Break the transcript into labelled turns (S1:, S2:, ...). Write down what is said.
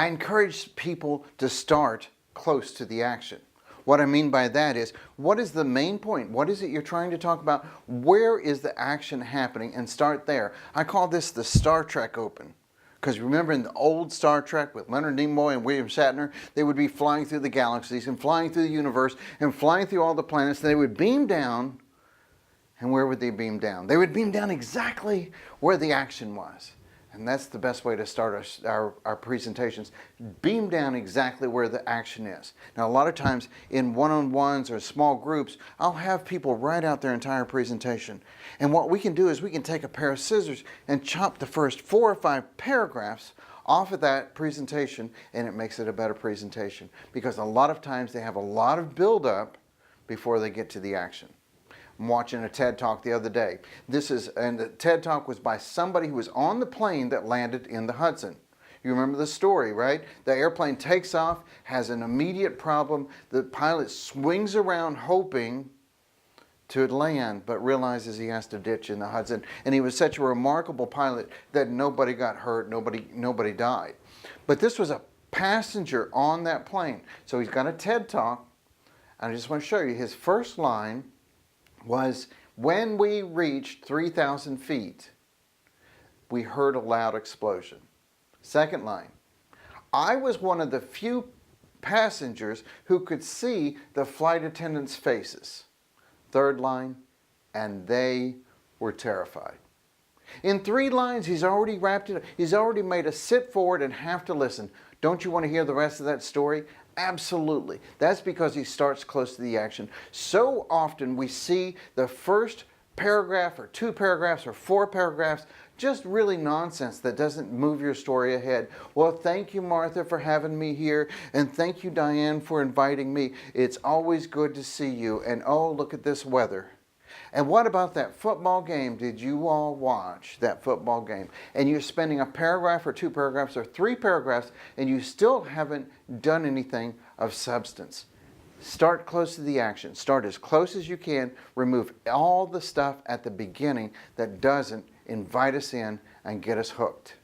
S1: I encourage people to start close to the action. What I mean by that is, what is the main point? What is it you're trying to talk about? Where is the action happening? And start there. I call this the Star Trek Open. Because remember in the old Star Trek with Leonard Nimoy and William Shatner, they would be flying through the galaxies and flying through the universe and flying through all the planets. And they would beam down. And where would they beam down? They would beam down exactly where the action was. And that's the best way to start our presentations. Beam down exactly where the action is. Now, a lot of times in one-on-ones or small groups, I'll have people write out their entire presentation. And what we can do is we can take a pair of scissors and chop the first 4 or 5 paragraphs off of that presentation, and it makes it a better presentation. Because a lot of times they have a lot of build-up before they get to the action. I'm watching a TED Talk the other day. And the TED Talk was by somebody who was on the plane that landed in the Hudson. You remember the story, right? The airplane takes off, has an immediate problem. The pilot swings around hoping to land, but realizes he has to ditch in the Hudson. And he was such a remarkable pilot that nobody got hurt, nobody died. But this was a passenger on that plane. So he's got a TED Talk, and I just want to show you his first line was, when we reached 3,000 feet, we heard a loud explosion. Second line, I was one of the few passengers who could see the flight attendants' faces. Third line, and they were terrified. In 3 lines, he's already wrapped it up. He's already made us sit forward and have to listen. Don't you want to hear the rest of that story? Absolutely. That's because he starts close to the action. So often we see the first paragraph or 2 paragraphs or 4 paragraphs just really nonsense that doesn't move your story ahead. Well, thank you, Martha, for having me here, and thank you, Diane, for inviting me. It's always good to see you, and oh, look at this weather. And what about that football game? Did you all watch that football game? And you're spending a paragraph or 2 paragraphs or 3 paragraphs, and you still haven't done anything of substance. Start close to the action. Start as close as you can. Remove all the stuff at the beginning that doesn't invite us in and get us hooked.